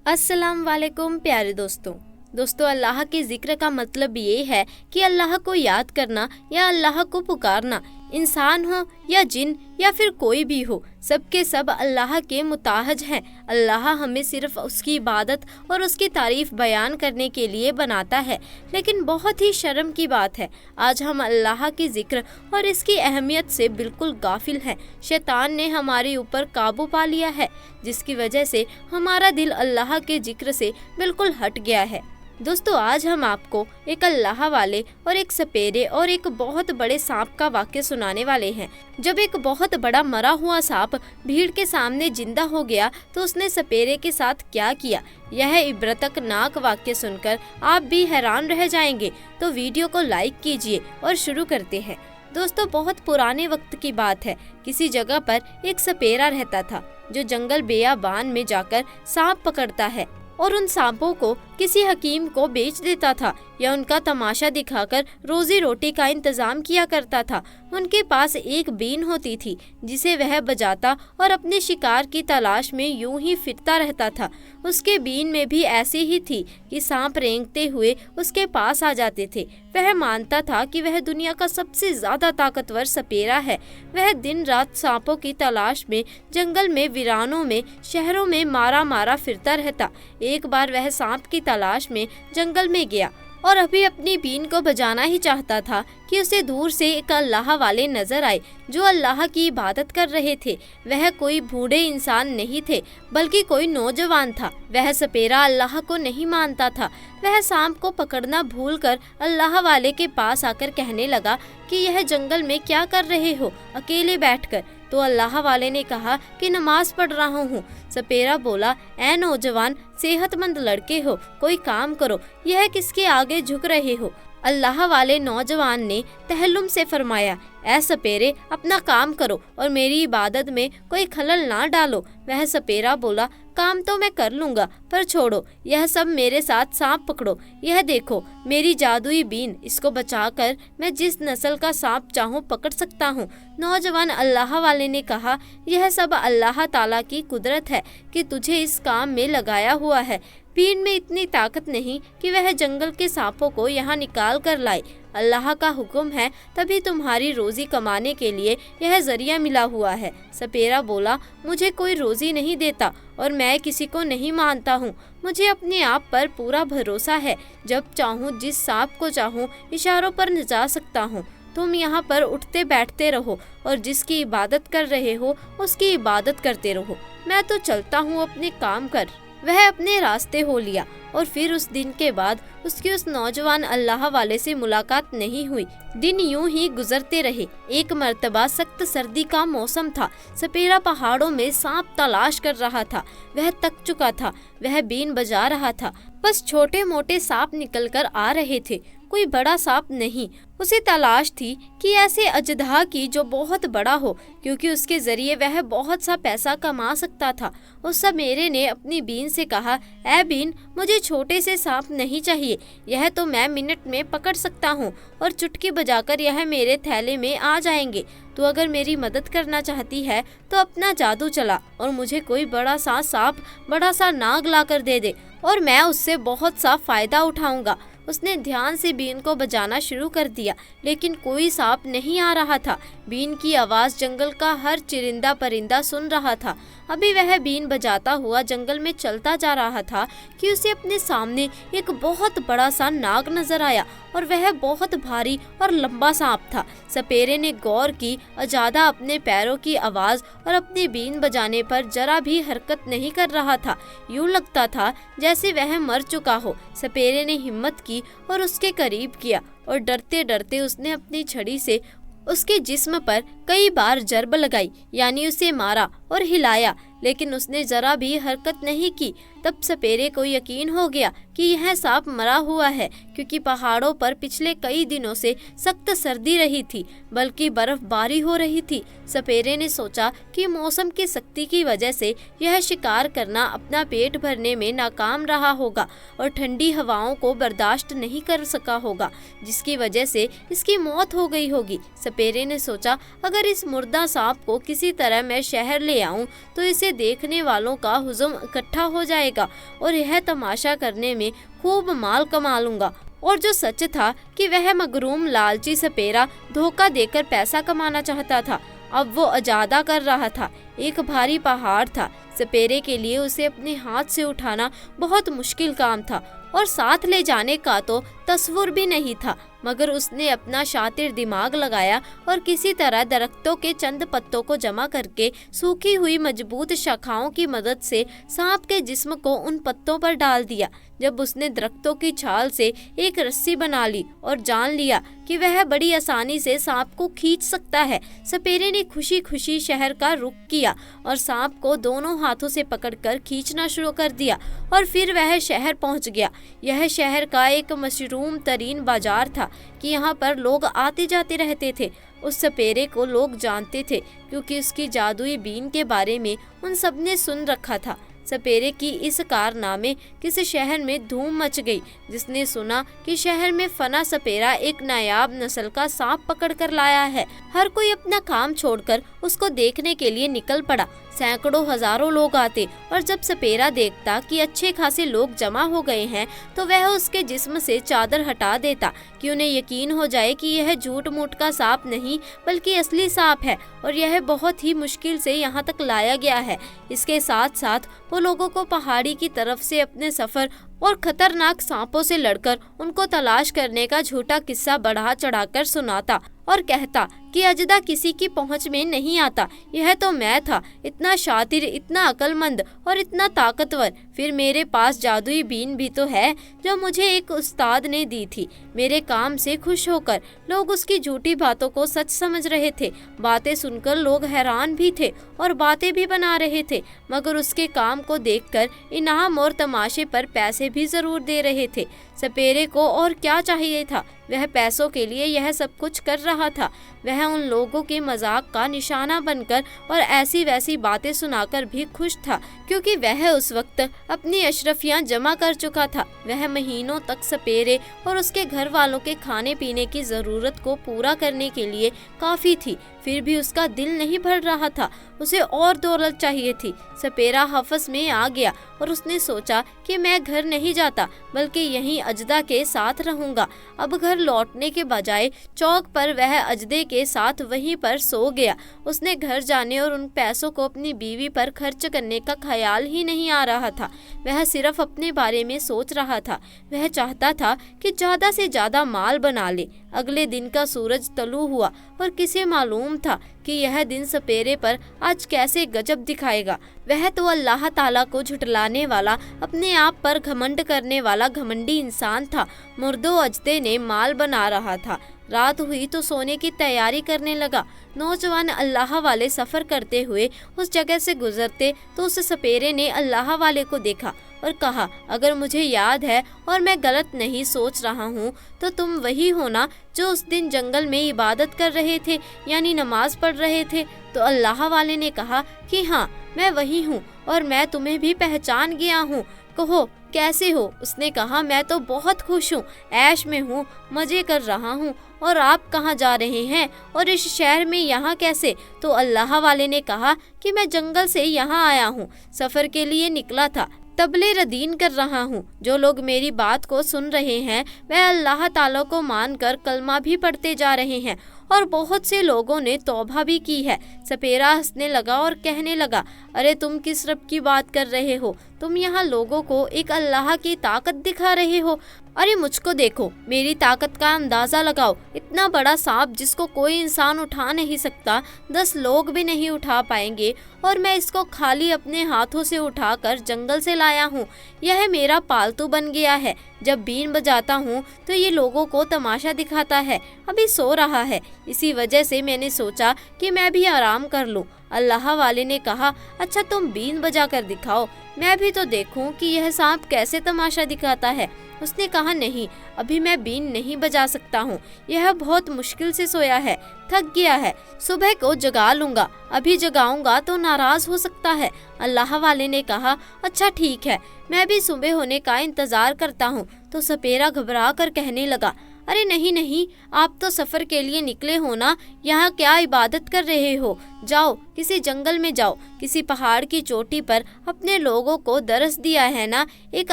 अस्सलाम वालेकुम प्यारे दोस्तों अल्लाह के ज़िक्र का मतलब ये है कि अल्लाह को याद करना या अल्लाह को पुकारना। इंसान हो या जिन या फिर कोई भी हो, सबके सब अल्लाह के मुताहज हैं। अल्लाह हमें सिर्फ उसकी इबादत और उसकी तारीफ़ बयान करने के लिए बनाता है। लेकिन बहुत ही शर्म की बात है, आज हम अल्लाह के ज़िक्र और इसकी अहमियत से बिल्कुल गाफिल हैं। शैतान ने हमारे ऊपर काबू पा लिया है, जिसकी वजह से हमारा दिल अल्लाह के ज़िक्र से बिल्कुल हट गया है। दोस्तों, आज हम आपको एक अल्लाह वाले और एक सपेरे और एक बहुत बड़े सांप का वाक्य सुनाने वाले हैं। जब एक बहुत बड़ा मरा हुआ सांप भीड़ के सामने जिंदा हो गया तो उसने सपेरे के साथ क्या किया, यह इबरतनाक वाक्य सुनकर आप भी हैरान रह जाएंगे। तो वीडियो को लाइक कीजिए और शुरू करते हैं। दोस्तों, बहुत पुराने वक्त की बात है। किसी जगह पर एक सपेरा रहता था जो जंगल बेयाबान में जाकर सांप पकड़ता है और उन सांपों को किसी हकीम को बेच देता था या उनका तमाशा दिखाकर रोजी रोटी का इंतजाम किया करता था। उनके पास एक बीन होती थी जिसे वह बजाता और अपने शिकार की तलाश में यूं ही फिरता रहता था। उसके बीन में भी ऐसी ही थी कि सांप रेंगते हुए उसके पास आ जाते थे। वह मानता था कि वह दुनिया का सबसे ज्यादा ताकतवर सपेरा है। वह दिन रात सांपों की तलाश में जंगल में, वीरानों में, शहरों में मारा मारा फिरता रहता। एक बार वह सांप की तलाश में जंगल में गया और अभी अपनी बीन को बजाना ही चाहता था कि उसे दूर से एक अल्लाह वाले नजर आए जो अल्लाह की इबादत कर रहे थे। वह कोई बूढ़े इंसान नहीं थे बल्कि कोई नौजवान था। वह सपेरा अल्लाह को नहीं मानता था। वह सांप को पकड़ना भूलकर अल्लाह वाले के पास आकर कहने लगा कि यह जंगल में क्या कर रहे हो अकेले बैठकर। तो अल्लाह वाले ने कहा कि नमाज पढ़ रहा हूँ। सपेरा बोला, ऐ नौजवान, सेहतमंद लड़के हो, कोई काम करो, यह किसके आगे झुक रहे हो। अल्लाह वाले नौजवान ने तहल्लुम से फरमाया, ऐ सपेरे, अपना काम करो और मेरी इबादत में कोई खलल ना डालो। वह सपेरा बोला, काम तो मैं कर लूँगा, पर छोड़ो, यह सब मेरे साथ सांप पकड़ो। यह देखो मेरी जादुई बीन, इसको बचाकर मैं जिस नस्ल का सांप चाहूँ पकड़ सकता हूँ। नौजवान अल्लाह वाले ने कहा, यह सब अल्लाह ताला की कुदरत है कि तुझे इस काम में लगाया हुआ है। बीन में इतनी ताकत नहीं कि वह जंगल के सांपों को यहाँ निकाल कर लाए। अल्लाह का हुक्म है, तभी तुम्हारी रोजी कमाने के लिए यह जरिया मिला हुआ है। सपेरा बोला, मुझे कोई रोजी नहीं देता और मैं किसी को नहीं मानता हूँ। मुझे अपने आप पर पूरा भरोसा है। जब चाहूँ जिस सांप को चाहूँ इशारों पर नचा सकता हूँ। तुम यहाँ पर उठते बैठते रहो और जिसकी इबादत कर रहे हो उसकी इबादत करते रहो। मैं तो चलता हूँ, अपने काम कर। वह अपने रास्ते हो लिया और फिर उस दिन के बाद उसकी उस नौजवान अल्लाह वाले से मुलाकात नहीं हुई। दिन यूं ही गुजरते रहे। एक मर्तबा सख्त सर्दी का मौसम था। सपेरा पहाड़ों में सांप तलाश कर रहा था। वह थक चुका था। वह बीन बजा रहा था। बस छोटे मोटे सांप निकल कर आ रहे थे, कोई बड़ा सांप नहीं। उसे तलाश थी कि ऐसे अजदहा की जो बहुत बड़ा हो, क्योंकि उसके जरिए वह बहुत सा पैसा कमा सकता था। उस सपेरे ने अपनी बीन से कहा, ऐ बीन, मुझे छोटे से सांप नहीं चाहिए। यह तो मैं मिनट में पकड़ सकता हूँ और चुटकी बजाकर यह मेरे थैले में आ जाएंगे। तो अगर मेरी मदद करना चाहती है तो अपना जादू चला और मुझे कोई बड़ा सा सांप, बड़ा सा नाग ला कर दे दे और मैं उससे बहुत सा फायदा उठाऊंगा। उसने ध्यान से बीन को बजाना शुरू कर दिया, लेकिन कोई सांप नहीं आ रहा था। बीन की आवाज़ जंगल का हर चिरिंदा परिंदा सुन रहा था। अभी वह बीन बजाता हुआ जंगल में चलता जा रहा था कि उसे अपने सामने एक बहुत बड़ा सा नाग नजर आया और वह बहुत भारी और लंबा सांप था। सपेरे ने गौर की, अजादा अपने पैरों की आवाज़ और अपनी बीन बजाने पर जरा भी हरकत नहीं कर रहा था। यूं लगता था जैसे वह मर चुका हो। सपेरे ने हिम्मत की और उसके करीब किया और डरते डरते उसने अपनी छड़ी से उसके जिस्म पर कई बार जर्ब लगाई, यानी उसे मारा और हिलाया, लेकिन उसने जरा भी हरकत नहीं की। तब सपेरे को यकीन हो गया कि यह सांप मरा हुआ है, क्योंकि पहाड़ों पर पिछले कई दिनों से सख्त सर्दी रही थी, बल्कि बर्फबारी हो रही थी। सपेरे ने सोचा कि मौसम की सख्ती की वजह से यह शिकार करना अपना पेट भरने में नाकाम रहा होगा और ठंडी हवाओं को बर्दाश्त नहीं कर सका होगा, जिसकी वजह से इसकी मौत हो गई होगी। सपेरे ने सोचा, अगर इस मुर्दा सांप को किसी तरह मैं शहर ले आऊं तो इसे देखने वालों का हुजूम इकट्ठा हो जाएगा और यह तमाशा करने में खूब माल कमा लूंगा। और जो सच था कि वह मगरूम लालची सपेरा धोखा देकर पैसा कमाना चाहता था, अब वो अजादा कर रहा था। एक भारी पहाड़ था। सपेरे के लिए उसे अपने हाथ से उठाना बहुत मुश्किल काम था और साथ ले जाने का तो तस्वुर भी नहीं था, मगर उसने अपना शातिर दिमाग लगाया और किसी तरह दरख्तों के चंद पत्तों को जमा करके सूखी हुई मजबूत शाखाओं की मदद से सांप के जिस्म को उन पत्तों पर डाल दिया। जब उसने दरख्तों की छाल से एक रस्सी बना ली और जान लिया कि वह बड़ी आसानी से सांप को खींच सकता है, सपेरे ने खुशी खुशी शहर का रुख किया और सांप को दोनों हाथों से पकड़कर खींचना शुरू कर दिया और फिर वह शहर पहुंच गया। यह शहर का एक मशरूम तरीन बाजार था कि यहाँ पर लोग आते जाते रहते थे। उस सपेरे को लोग जानते थे क्योंकि उसकी जादुई बीन के बारे में उन सब ने सुन रखा था। सपेरे की इस कारनामे किसी शहर में धूम मच गई। जिसने सुना कि शहर में फना सपेरा एक नायाब नस्ल का सांप पकड़ कर लाया है, हर कोई अपना काम छोड़कर उसको देखने के लिए निकल पड़ा। सैकड़ों हजारों लोग आते और जब सपेरा देखता कि अच्छे खासे लोग जमा हो गए हैं तो वह उसके जिस्म से चादर हटा देता कि उन्हें यकीन हो जाए कि यह झूठ मूठ का सांप नहीं बल्कि असली सांप है और यह बहुत ही मुश्किल से यहाँ तक लाया गया है। इसके साथ साथ वो लोगों को पहाड़ी की तरफ से अपने सफर और खतरनाक सांपों से लड़कर उनको तलाश करने का झूठा किस्सा बढ़ा चढ़ाकर सुनाता और कहता कि अजदा किसी की पहुंच में नहीं आता। यह तो मैं था, इतना शातिर, इतना अक्लमंद और इतना ताकतवर। फिर मेरे पास जादुई बीन भी तो है जो मुझे एक उस्ताद ने दी थी। मेरे काम से खुश होकर लोग उसकी झूठी बातों को सच समझ रहे थे। बातें सुनकर लोग हैरान भी थे और बातें भी बना रहे थे, मगर उसके काम को देखकर इनाम और तमाशे पर पैसे भी जरूर दे रहे थे। सपेरे को और क्या चाहिए था? वह पैसों के लिए यह सब कुछ कर रहा था। वह उन लोगों के मजाक का निशाना बनकर और ऐसी वैसी बातें सुनाकर भी खुश था, क्योंकि वह उस वक्त अपनी अशरफियां जमा कर चुका था। वह महीनों तक सपेरे और उसके घर वालों के खाने पीने की जरूरत को पूरा करने के लिए काफी थी। फिर भी उसका दिल नहीं भर रहा था, उसे और दौलत चाहिए थी। सपेरा हवस में आ गया और उसने सोचा कि मैं घर नहीं जाता बल्कि यहीं अजदा के साथ रहूंगा। अब घर लौटने के बजाय चौक पर वह अजदे के साथ वहीं पर सो गया। उसने घर जाने और उन पैसों को अपनी बीवी पर खर्च करने का ख्याल ही नहीं आ रहा था। वह सिर्फ अपने बारे में सोच रहा था। वह चाहता था कि ज्यादा से ज्यादा माल बना ले। अगले दिन का सूरज तलू हुआ और किसे मालूम था कि यह दिन सपेरे पर आज कैसे गजब दिखाएगा। वह तो अल्लाह ताला को झुटलाने वाला, अपने आप पर घमंड करने वाला घमंडी इंसान था। मुर्दो अजदे ने माल बना रहा था। रात हुई तो सोने की तैयारी करने लगा। नौजवान अल्लाह वाले सफ़र करते हुए उस जगह से गुजरते तो उस सपेरे ने अल्लाह वाले को देखा और कहा, अगर मुझे याद है और मैं गलत नहीं सोच रहा हूँ तो तुम वही हो ना जो उस दिन जंगल में इबादत कर रहे थे, यानी नमाज पढ़ रहे थे। तो अल्लाह वाले ने कहा कि हाँ, मैं वही हूँ और मैं तुम्हें भी पहचान गया हूँ। कहो कैसे हो? उसने कहा, मैं तो बहुत खुश हूँ, ऐश में हूँ, मज़े कर रहा हूँ। और आप कहाँ जा रहे हैं और इस शहर में यहाँ कैसे? तो अल्लाह वाले ने कहा कि मैं जंगल से यहाँ आया हूँ, सफ़र के लिए निकला था, तबले रदीन कर रहा हूँ। जो लोग मेरी बात को सुन रहे हैं वह अल्लाह ताला को मानकर कलमा भी पढ़ते जा रहे हैं और बहुत से लोगों ने तौबा भी की है। सपेरा हंसने लगा और कहने लगा, अरे तुम किस रब की बात कर रहे हो? तुम यहाँ लोगों को एक अल्लाह की ताकत दिखा रहे हो। अरे मुझको देखो, मेरी ताकत का अंदाज़ा लगाओ। इतना बड़ा सांप जिसको कोई इंसान उठा नहीं सकता, 10 लोग भी नहीं उठा पाएंगे, और मैं इसको खाली अपने हाथों से उठाकर जंगल से लाया हूँ। यह मेरा पालतू बन गया है। जब बीन बजाता हूँ तो ये लोगों को तमाशा दिखाता है। अभी सो रहा है, इसी वजह से मैंने सोचा कि मैं भी आराम कर लूँ। अल्लाह वाले ने कहा, अच्छा तुम बीन बजा कर दिखाओ, मैं भी तो देखूं कि यह सांप कैसे तमाशा दिखाता है। उसने कहा, नहीं, अभी मैं बीन नहीं बजा सकता हूँ, यह बहुत मुश्किल से सोया है, थक गया है, सुबह को जगा लूँगा, अभी जगाऊंगा तो नाराज़ हो सकता है। अल्लाह वाले ने कहा, अच्छा ठीक है, मैं भी सुबह होने का इंतज़ार करता हूँ। तो सपेरा घबरा कर कहने लगा, अरे नहीं नहीं, आप तो सफर के लिए निकले हो ना, यहाँ क्या इबादत कर रहे हो? जाओ किसी जंगल में जाओ, किसी पहाड़ की चोटी पर अपने लोगों को दरस दिया है ना, एक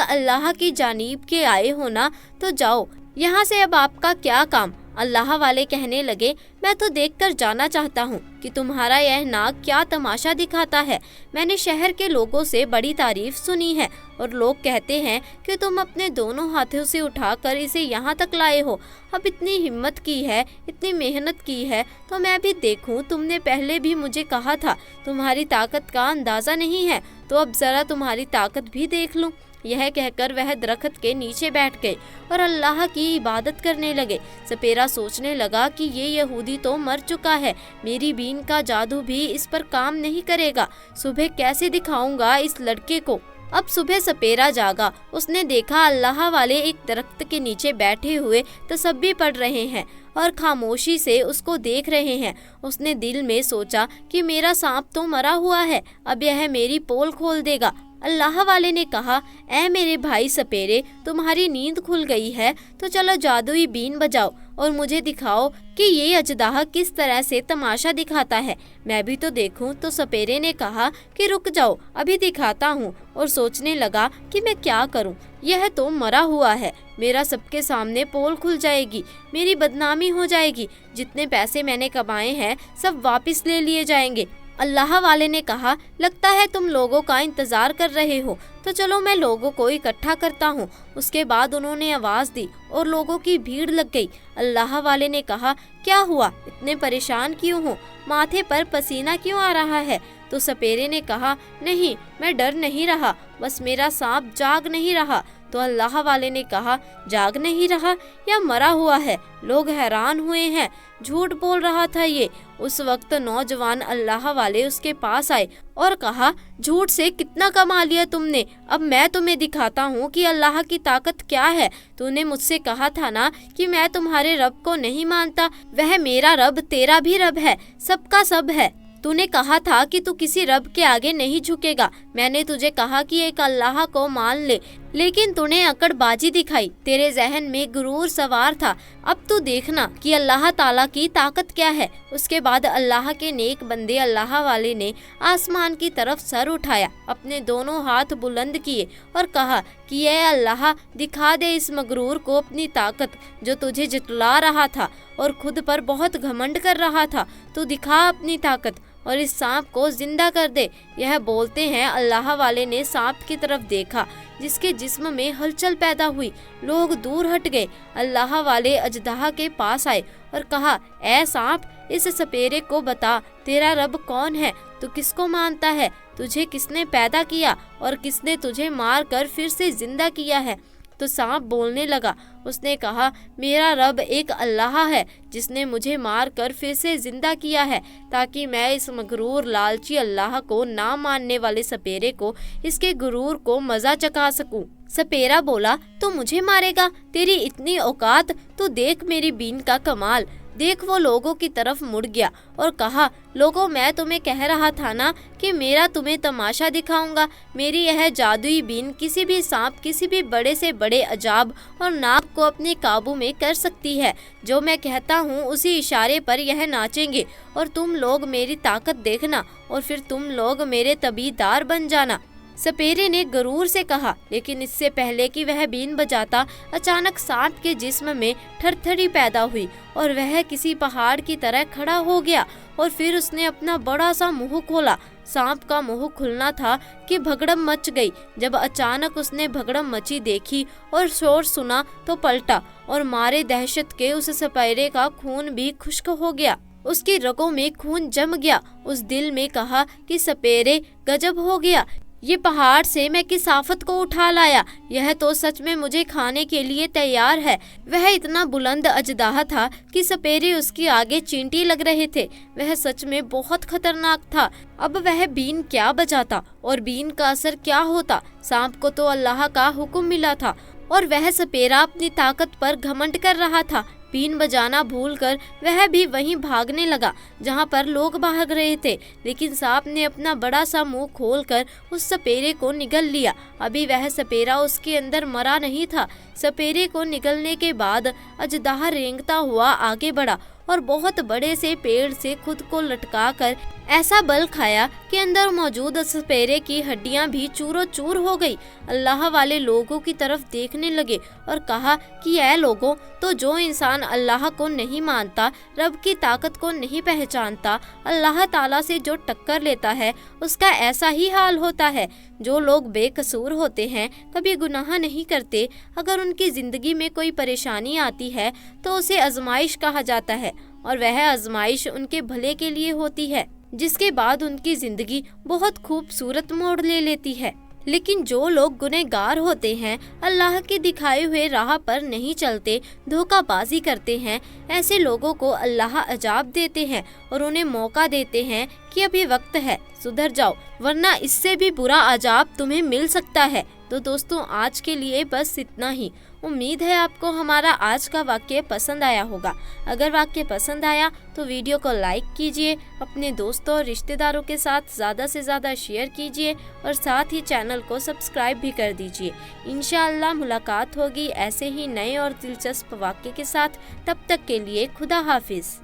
अल्लाह की जानीब के आए हो ना, तो जाओ यहाँ से, अब आपका क्या काम? अल्लाह वाले कहने लगे, मैं तो देखकर जाना चाहता हूँ कि तुम्हारा यह नाग क्या तमाशा दिखाता है। मैंने शहर के लोगों से बड़ी तारीफ सुनी है और लोग कहते हैं कि तुम अपने दोनों हाथों से उठाकर इसे यहाँ तक लाए हो। अब इतनी हिम्मत की है, इतनी मेहनत की है, तो मैं भी देखूँ। तुमने पहले भी मुझे कहा था तुम्हारी ताकत का अंदाज़ा नहीं है, तो अब ज़रा तुम्हारी ताकत भी देख लूँ। यह कहकर वह दरख्त के नीचे बैठ गए और अल्लाह की इबादत करने लगे। सपेरा सोचने लगा कि ये यहूदी तो मर चुका है, मेरी बीन का जादू भी इस पर काम नहीं करेगा। सुबह कैसे दिखाऊंगा इस लड़के को? अब सुबह सपेरा जागा, उसने देखा अल्लाह वाले एक दरख्त के नीचे बैठे हुए तसब्बीह पढ़ रहे हैं और खामोशी से उसको देख रहे हैं। उसने दिल में सोचा कि मेरा सांप तो मरा हुआ है, अब यह मेरी पोल खोल देगा। अल्लाह वाले ने कहा, ऐ मेरे भाई सपेरे, तुम्हारी नींद खुल गई है तो चलो जादुई बीन बजाओ और मुझे दिखाओ कि ये अजदाह किस तरह से तमाशा दिखाता है, मैं भी तो देखूं। तो सपेरे ने कहा कि रुक जाओ, अभी दिखाता हूँ। और सोचने लगा कि मैं क्या करूँ, यह तो मरा हुआ है, मेरा सबके सामने पोल खुल जाएगी, मेरी बदनामी हो जाएगी, जितने पैसे मैंने कमाए हैं सब वापस ले लिए जाएंगे। अल्लाह वाले ने कहा, लगता है तुम लोगों का इंतज़ार कर रहे हो, तो चलो मैं लोगों को इकट्ठा करता हूँ। उसके बाद उन्होंने आवाज़ दी और लोगों की भीड़ लग गई। अल्लाह वाले ने कहा, क्या हुआ, इतने परेशान क्यों हो, माथे पर पसीना क्यों आ रहा है? तो सपेरे ने कहा, नहीं, मैं डर नहीं रहा, बस मेरा सांप जाग नहीं रहा। तो अल्लाह वाले ने कहा, जाग नहीं रहा या मरा हुआ है? लोग हैरान हुए हैं, झूठ बोल रहा था ये। उस वक्त नौजवान अल्लाह वाले उसके पास आए और कहा, झूठ से कितना कमा लिया तुमने, अब मैं तुम्हें दिखाता हूँ कि अल्लाह की ताकत क्या है। तूने मुझसे कहा था ना कि मैं तुम्हारे रब को नहीं मानता, वह मेरा रब तेरा भी रब है, सबका सब है। तूने कहा था कि तू किसी रब के आगे नहीं झुकेगा, मैंने तुझे कहा कि एक अल्लाह को मान ले, लेकिन तूने अकड़बाजी दिखाई, तेरे जहन में गुरूर सवार था। अब तू देखना कि अल्लाह ताला की ताकत क्या है। उसके बाद अल्लाह के नेक बंदे अल्लाह वाले ने आसमान की तरफ सर उठाया, अपने दोनों हाथ बुलंद किए और कहा कि ये अल्लाह, दिखा दे इस मगरूर को अपनी ताकत, जो तुझे जितला रहा था और खुद पर बहुत घमंड कर रहा था। तू दिखा अपनी ताकत और इस सांप को जिंदा कर दे। यह बोलते हैं अल्लाह वाले ने सांप की तरफ देखा, जिसके जिस्म में हलचल पैदा हुई। लोग दूर हट गए। अल्लाह वाले अजदाह के पास आए और कहा, ऐ सांप, इस सपेरे को बता, तेरा रब कौन है, तू किसको मानता है, तुझे किसने पैदा किया और किसने तुझे मार कर फिर से जिंदा किया है? तो सांप बोलने लगा, उसने कहा, मेरा रब एक अल्लाह है जिसने मुझे मार कर फिर से जिंदा किया है, ताकि मैं इस मगरूर लालची अल्लाह को ना मानने वाले सपेरे को इसके गुरूर को मजा चखा सकूं। सपेरा बोला, तो मुझे मारेगा, तेरी इतनी औकात, तू देख मेरी बीन का कमाल। देख वो लोगों की तरफ मुड़ गया और कहा, लोगों, मैं तुम्हें कह रहा था ना कि मेरा तुम्हें तमाशा दिखाऊंगा। मेरी यह जादुई बीन किसी भी सांप, किसी भी बड़े से बड़े अजाब और नाग को अपने काबू में कर सकती है। जो मैं कहता हूँ उसी इशारे पर यह नाचेंगे और तुम लोग मेरी ताकत देखना और फिर तुम लोग मेरे तबीदार बन जाना। सपेरे ने गरूर से कहा, लेकिन इससे पहले कि वह बीन बजाता, अचानक सांप के जिस्म में थरथरी पैदा हुई और वह किसी पहाड़ की तरह खड़ा हो गया और फिर उसने अपना बड़ा सा मुंह खोला। सांप का मुंह खुलना था कि भगड़म मच गई। जब अचानक उसने भगड़म मची देखी और शोर सुना तो पलटा और मारे दहशत के उस सपेरे का खून भी खुश्क हो गया। उसकी रगों में खून जम गया। उस दिल में कहा कि सपेरे, गजब हो गया, ये पहाड़ से मैं किस आफत को उठा लाया, यह तो सच में मुझे खाने के लिए तैयार है। वह इतना बुलंद अजदाह था कि सपेरे उसके आगे चींटी लग रहे थे। वह सच में बहुत खतरनाक था। अब वह बीन क्या बजाता और बीन का असर क्या होता? सांप को तो अल्लाह का हुक्म मिला था और वह सपेरा अपनी ताकत पर घमंड कर रहा था। बीन बजाना भूलकर वह भी वहीं भागने लगा जहाँ पर लोग भाग रहे थे। लेकिन सांप ने अपना बड़ा सा मुंह खोलकर उस सपेरे को निगल लिया। अभी वह सपेरा उसके अंदर मरा नहीं था। सपेरे को निगलने के बाद अजदाह रेंगता हुआ आगे बढ़ा और बहुत बड़े से पेड़ से खुद को लटकाकर ऐसा बल खाया कि अंदर मौजूद सपेरे की हड्डियां भी चूरो चूर हो गई। अल्लाह वाले लोगों की तरफ देखने लगे और कहा कि ऐ लोगों, तो जो इंसान अल्लाह को नहीं मानता, रब की ताकत को नहीं पहचानता, अल्लाह ताला से जो टक्कर लेता है उसका ऐसा ही हाल होता है। जो लोग बेकसूर होते हैं, कभी गुनाह नहीं करते, अगर उनकी ज़िंदगी में कोई परेशानी आती है तो उसे आजमाइश कहा जाता है और वह आजमाइश उनके भले के लिए होती है, जिसके बाद उनकी ज़िंदगी बहुत खूबसूरत मोड़ ले लेती है। लेकिन जो लोग गुनहगार होते हैं, अल्लाह के दिखाए हुए राह पर नहीं चलते, धोखाबाजी करते हैं, ऐसे लोगों को अल्लाह अजाब देते हैं और उन्हें मौका देते हैं कि अभी वक्त है, सुधर जाओ, वरना इससे भी बुरा अजाब तुम्हें मिल सकता है। तो दोस्तों, आज के लिए बस इतना ही। उम्मीद है आपको हमारा आज का वाक्य पसंद आया होगा। अगर वाक्य पसंद आया तो वीडियो को लाइक कीजिए, अपने दोस्तों और रिश्तेदारों के साथ ज़्यादा से ज़्यादा शेयर कीजिए और साथ ही चैनल को सब्सक्राइब भी कर दीजिए। इंशाअल्लाह मुलाकात होगी ऐसे ही नए और दिलचस्प वाक्य के साथ। तब तक के लिए खुदा हाफिज़।